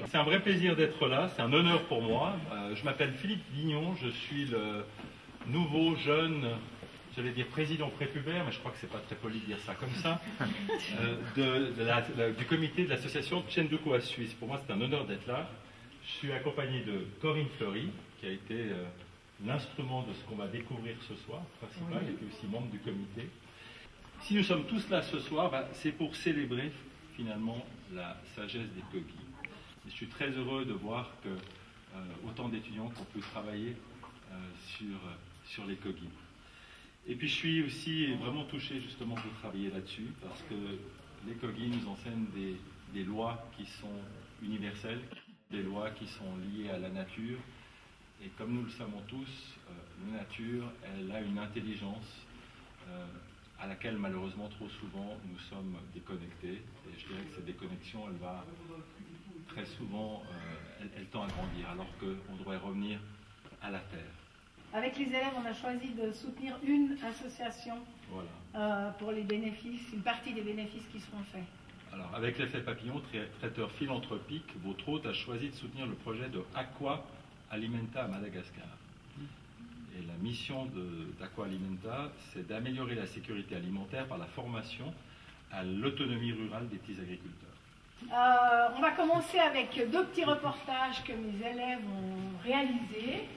C'est un vrai plaisir d'être là, c'est un honneur pour moi. Je m'appelle Philippe Vignon, je suis le nouveau jeune, j'allais dire président prépubère, mais je crois que c'est pas très poli de dire ça comme ça, du comité de l'association Tchenduku à Suisse. Pour moi, c'est un honneur d'être là. Je suis accompagné de Corinne Fleury, qui a été l'instrument de ce qu'on va découvrir ce soir, principal, et puis aussi membre du comité. Si nous sommes tous là ce soir, c'est pour célébrer finalement la sagesse des Kogi. Je suis très heureux de voir que autant d'étudiants ont pu travailler sur les Kogi. Et puis je suis aussi vraiment touché justement de travailler là-dessus, parce que les Kogi nous enseignent des lois qui sont universelles, des lois qui sont liées à la nature. Et comme nous le savons tous, la nature, elle a une intelligence à laquelle malheureusement trop souvent nous sommes déconnectés. Et je dirais que cette déconnexion, elle va très souvent, elle tend à grandir, alors qu'on devrait revenir à la terre. Avec les élèves, on a choisi de soutenir une association pour les bénéfices, une partie des bénéfices qui seront faits. Alors, avec l'effet papillon, traiteur philanthropique, votre hôte a choisi de soutenir le projet de Aqua Alimenta à Madagascar. Et la mission d'Aqua Alimenta, c'est d'améliorer la sécurité alimentaire par la formation à l'autonomie rurale des petits agriculteurs. On va commencer avec deux petits reportages que mes élèves ont réalisés,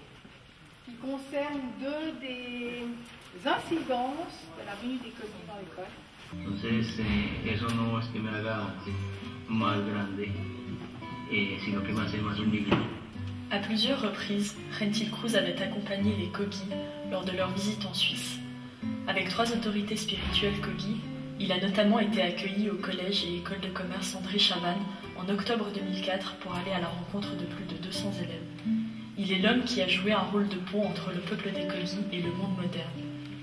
qui concernent deux des incidences de la venue des Kogi dans l'école. Entonces, eso no es que me haga más grande, sino que me hace más humilde. À plusieurs reprises, Rentil Cruz avait accompagné les Kogi lors de leur visite en Suisse. Avec 3 autorités spirituelles Kogi, il a notamment été accueilli au collège et école de commerce André Chavannes en octobre 2004 pour aller à la rencontre de plus de 200 élèves. Il est l'homme qui a joué un rôle de pont entre le peuple des Kogi et le monde moderne.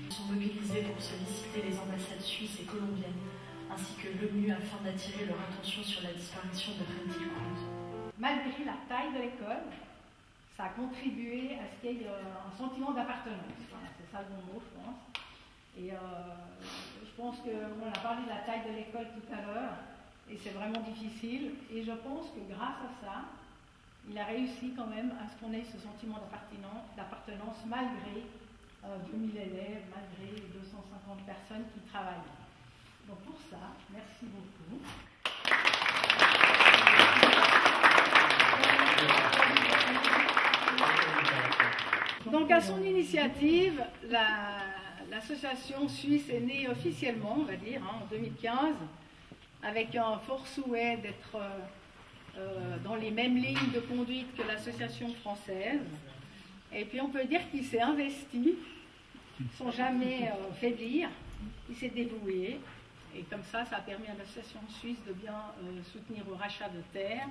Ils sont mobilisés pour solliciter les ambassades suisses et colombiennes, ainsi que l'ONU afin d'attirer leur attention sur la disparition de Rentil Cruz. Malgré la taille de l'école, ça a contribué à ce qu'il y ait un sentiment d'appartenance. Voilà, c'est ça le bon mot, je pense. Et je pense qu'on a parlé de la taille de l'école tout à l'heure, et c'est vraiment difficile. Et je pense que grâce à ça, il a réussi quand même à ce qu'on ait ce sentiment d'appartenance malgré 2000 élèves, malgré 250 personnes qui travaillent. Donc pour ça, merci beaucoup. Donc à son initiative, l'association suisse est née officiellement, on va dire, en 2015, avec un fort souhait d'être dans les mêmes lignes de conduite que l'association française. Et puis on peut dire qu'il s'est investi, sans jamais faiblir, il s'est dévoué. Et comme ça, ça a permis à l'association suisse de bien soutenir le rachat de terres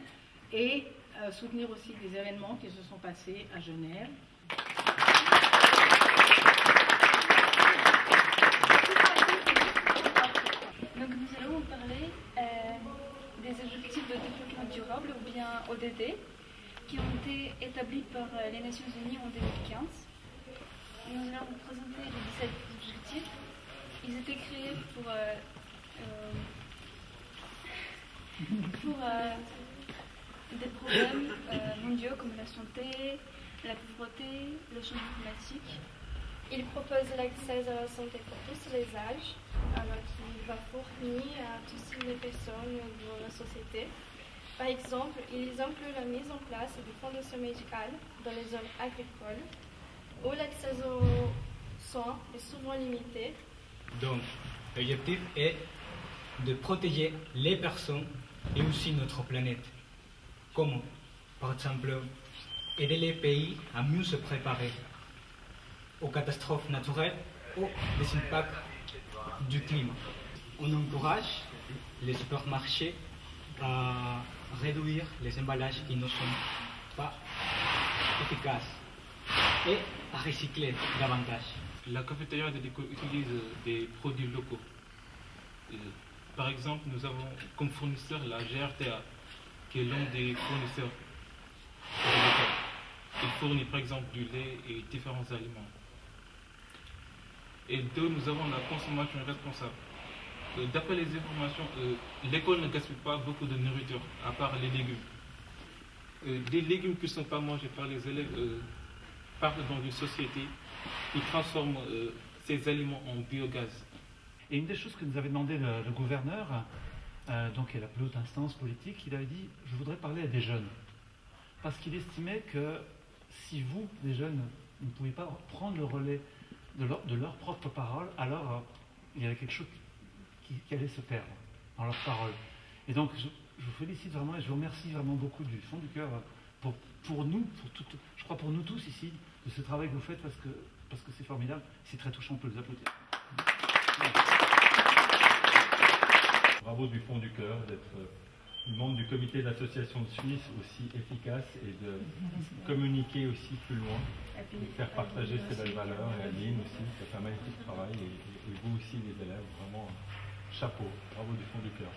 et soutenir aussi des événements qui se sont passés à Genève. Donc nous allons vous parler des objectifs de développement durable, ou bien ODD, qui ont été établis par les Nations Unies en 2015. Nous allons vous présenter les 17 objectifs. Ils étaient créés pour des problèmes mondiaux comme la santé, la pauvreté, le changement climatique. Il propose l'accès à la santé pour tous les âges, qui va fournir à toutes les personnes dans la société. Par exemple, ils incluent la mise en place de fondations médicales dans les zones agricoles, où l'accès aux soins est souvent limité. Donc, l'objectif est de protéger les personnes et aussi notre planète. Comment? Par exemple, aider les pays à mieux se préparer aux catastrophes naturelles ou des impacts du climat. On encourage les supermarchés à réduire les emballages qui ne sont pas efficaces et à recycler davantage. La cafétéria de l'école utilise des produits locaux. Par exemple, nous avons comme fournisseur la GRTA, qui est l'un des fournisseurs de l'école. il fournit par exemple du lait et différents aliments. Et deux, nous avons la consommation responsable. D'après les informations, l'école ne gaspille pas beaucoup de nourriture, à part les légumes. Des légumes qui ne sont pas mangés par les élèves partent dans une société qui transforme ces aliments en biogaz. Et une des choses que nous avait demandé le gouverneur, donc qui est la plus haute instance politique, il avait dit « je voudrais parler à des jeunes ». Parce qu'il estimait que si vous, les jeunes, ne pouviez pas prendre le relais de leurs propres paroles, alors il y avait quelque chose qui allait se perdre dans leurs paroles. Et donc je vous félicite vraiment et je vous remercie vraiment beaucoup du fond du cœur pour nous, je crois pour nous tous ici, de ce travail que vous faites parce que c'est formidable, c'est très touchant, on peut les applaudir. Bravo du fond du cœur d'être membre du comité d'association de Suisse aussi efficace et de communiquer aussi plus loin, de faire partager ces belles valeurs. Et Aline aussi, qui a fait un magnifique travail, et vous aussi les élèves, vraiment chapeau, bravo du fond du cœur.